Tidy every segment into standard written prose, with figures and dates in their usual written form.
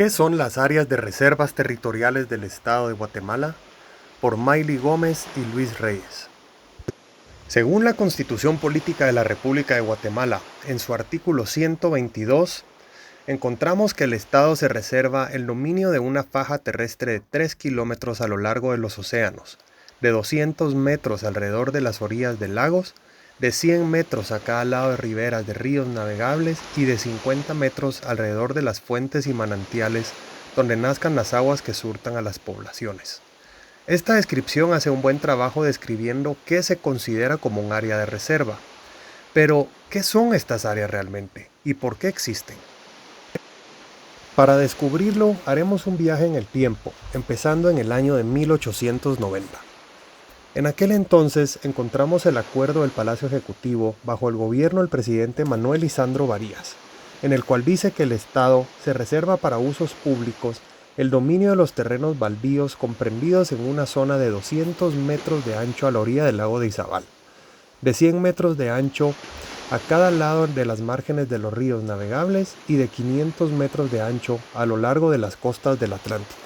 ¿Qué son las áreas de reservas territoriales del Estado de Guatemala? Por Maily Gómez y Luis Reyes. Según la Constitución Política de la República de Guatemala, en su artículo 122, encontramos que el Estado se reserva el dominio de una faja terrestre de 3 kilómetros a lo largo de los océanos, de 200 metros alrededor de las orillas de lagos, de 100 metros a cada lado de riberas de ríos navegables y de 50 metros alrededor de las fuentes y manantiales donde nazcan las aguas que surtan a las poblaciones. Esta descripción hace un buen trabajo describiendo qué se considera como un área de reserva. Pero, ¿qué son estas áreas realmente y por qué existen? Para descubrirlo, haremos un viaje en el tiempo, empezando en el año de 1890. En aquel entonces encontramos el acuerdo del Palacio Ejecutivo bajo el gobierno del presidente Manuel Lisandro Varías, en el cual dice que el Estado se reserva para usos públicos el dominio de los terrenos baldíos comprendidos en una zona de 200 metros de ancho a la orilla del lago de Izabal, de 100 metros de ancho a cada lado de las márgenes de los ríos navegables y de 500 metros de ancho a lo largo de las costas del Atlántico.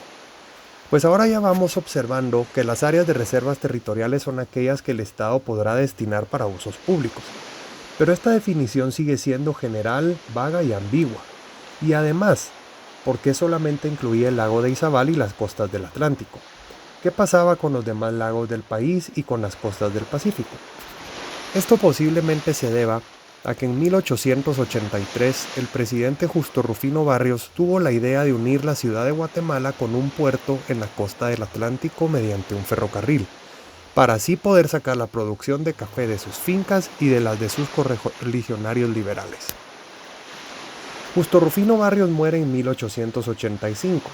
Pues ahora ya vamos observando que las áreas de reservas territoriales son aquellas que el Estado podrá destinar para usos públicos. Pero esta definición sigue siendo general, vaga y ambigua. Y además, ¿por qué solamente incluía el lago de Izabal y las costas del Atlántico? ¿Qué pasaba con los demás lagos del país y con las costas del Pacífico? Esto posiblemente se deba a que en 1883 el presidente Justo Rufino Barrios tuvo la idea de unir la ciudad de Guatemala con un puerto en la costa del Atlántico mediante un ferrocarril, para así poder sacar la producción de café de sus fincas y de las de sus correligionarios liberales. Justo Rufino Barrios muere en 1885,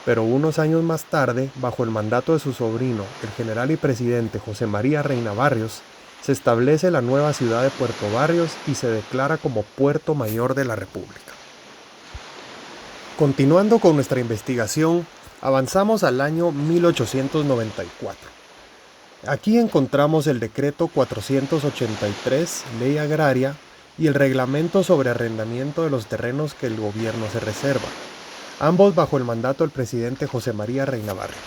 pero unos años más tarde, bajo el mandato de su sobrino, el general y presidente José María Reina Barrios, se establece la nueva ciudad de Puerto Barrios y se declara como Puerto Mayor de la República. Continuando con nuestra investigación, avanzamos al año 1894. Aquí encontramos el decreto 483, Ley Agraria, y el reglamento sobre arrendamiento de los terrenos que el gobierno se reserva, ambos bajo el mandato del presidente José María Reina Barrios.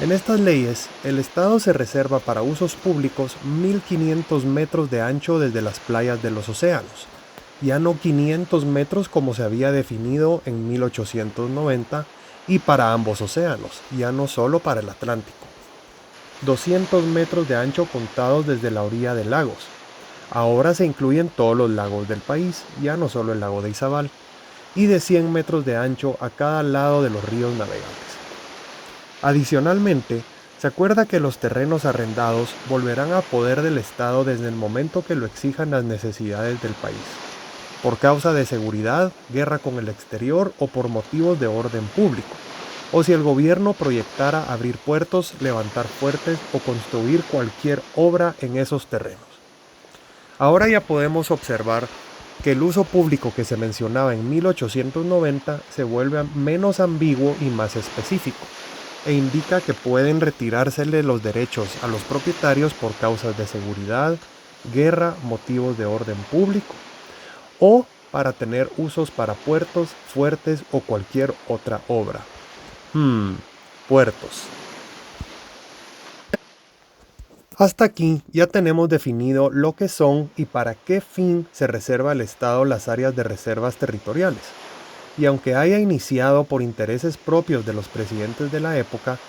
En estas leyes, el Estado se reserva para usos públicos 1.500 metros de ancho desde las playas de los océanos, ya no 500 metros como se había definido en 1890, y para ambos océanos, ya no solo para el Atlántico. 200 metros de ancho contados desde la orilla de lagos. Ahora se incluyen todos los lagos del país, ya no solo el lago de Izabal, y de 100 metros de ancho a cada lado de los ríos navegables. Adicionalmente, se acuerda que los terrenos arrendados volverán a poder del Estado desde el momento que lo exijan las necesidades del país, por causa de seguridad, guerra con el exterior o por motivos de orden público, o si el gobierno proyectara abrir puertos, levantar fuertes o construir cualquier obra en esos terrenos. Ahora ya podemos observar que el uso público que se mencionaba en 1890 se vuelve menos ambiguo y más específico, e indica que pueden retirársele los derechos a los propietarios por causas de seguridad, guerra, motivos de orden público, o para tener usos para puertos, fuertes o cualquier otra obra. Puertos. Hasta aquí ya tenemos definido lo que son y para qué fin se reserva el Estado las áreas de reservas territoriales. Y aunque haya iniciado por intereses propios de los presidentes de la época,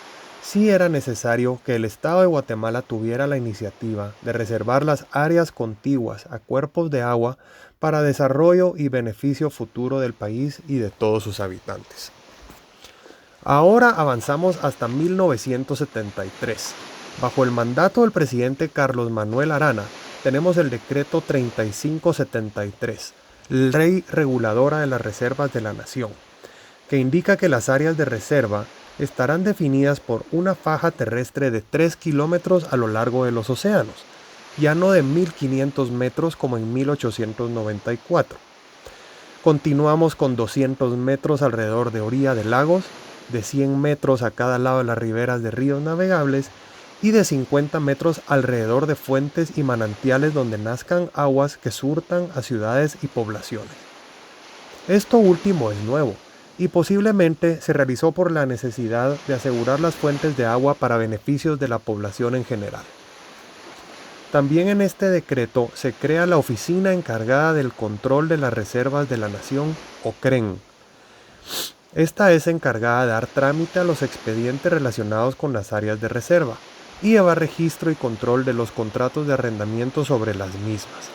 sí era necesario que el Estado de Guatemala tuviera la iniciativa de reservar las áreas contiguas a cuerpos de agua para desarrollo y beneficio futuro del país y de todos sus habitantes. Ahora avanzamos hasta 1973. Bajo el mandato del presidente Carlos Manuel Arana, tenemos el decreto 3573, Ley Reguladora de las Reservas de la Nación, que indica que las áreas de reserva estarán definidas por una faja terrestre de 3 kilómetros a lo largo de los océanos, ya no de 1.500 metros como en 1894. Continuamos con 200 metros alrededor de orilla de lagos, de 100 metros a cada lado de las riberas de ríos navegables y de 50 metros alrededor de fuentes y manantiales donde nazcan aguas que surtan a ciudades y poblaciones. Esto último es nuevo, y posiblemente se realizó por la necesidad de asegurar las fuentes de agua para beneficios de la población en general. También en este decreto se crea la Oficina Encargada del Control de las Reservas de la Nación, OCREN. Esta es encargada de dar trámite a los expedientes relacionados con las áreas de reserva y llevar registro y control de los contratos de arrendamiento sobre las mismas.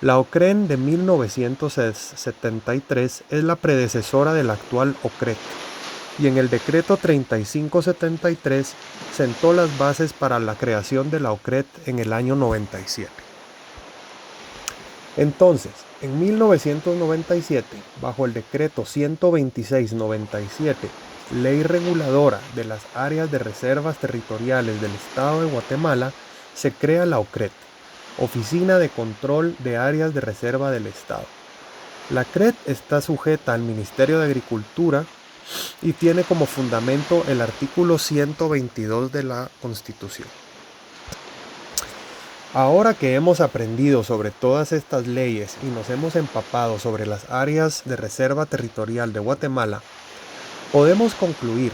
La OCREN de 1973 es la predecesora de la actual OCRET, y en el decreto 3573 sentó las bases para la creación de la OCRET en el año 97. Entonces, en 1997, bajo el decreto 126/97, ley reguladora de las áreas de reservas territoriales del Estado de Guatemala, se crea la OCRET, Oficina de Control de Áreas de Reserva del Estado. La CRET está sujeta al Ministerio de Agricultura y tiene como fundamento el artículo 122 de la Constitución. Ahora que hemos aprendido sobre todas estas leyes y nos hemos empapado sobre las áreas de reserva territorial de Guatemala, podemos concluir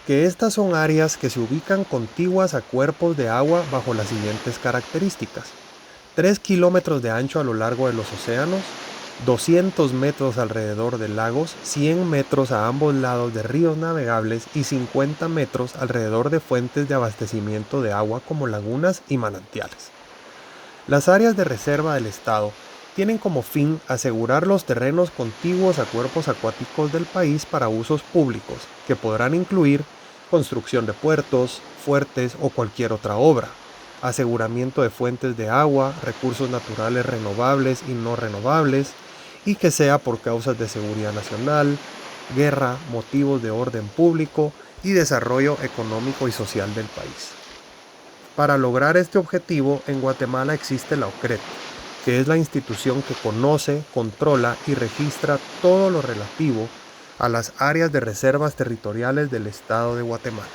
que estas son áreas que se ubican contiguas a cuerpos de agua bajo las siguientes características: 3 kilómetros de ancho a lo largo de los océanos, 200 metros alrededor de lagos, 100 metros a ambos lados de ríos navegables y 50 metros alrededor de fuentes de abastecimiento de agua como lagunas y manantiales. Las áreas de reserva del Estado tienen como fin asegurar los terrenos contiguos a cuerpos acuáticos del país para usos públicos, que podrán incluir construcción de puertos, fuertes o cualquier otra obra, aseguramiento de fuentes de agua, recursos naturales renovables y no renovables, y que sea por causas de seguridad nacional, guerra, motivos de orden público y desarrollo económico y social del país. Para lograr este objetivo, en Guatemala existe la OCRET, que es la institución que conoce, controla y registra todo lo relativo a las áreas de reservas territoriales del Estado de Guatemala.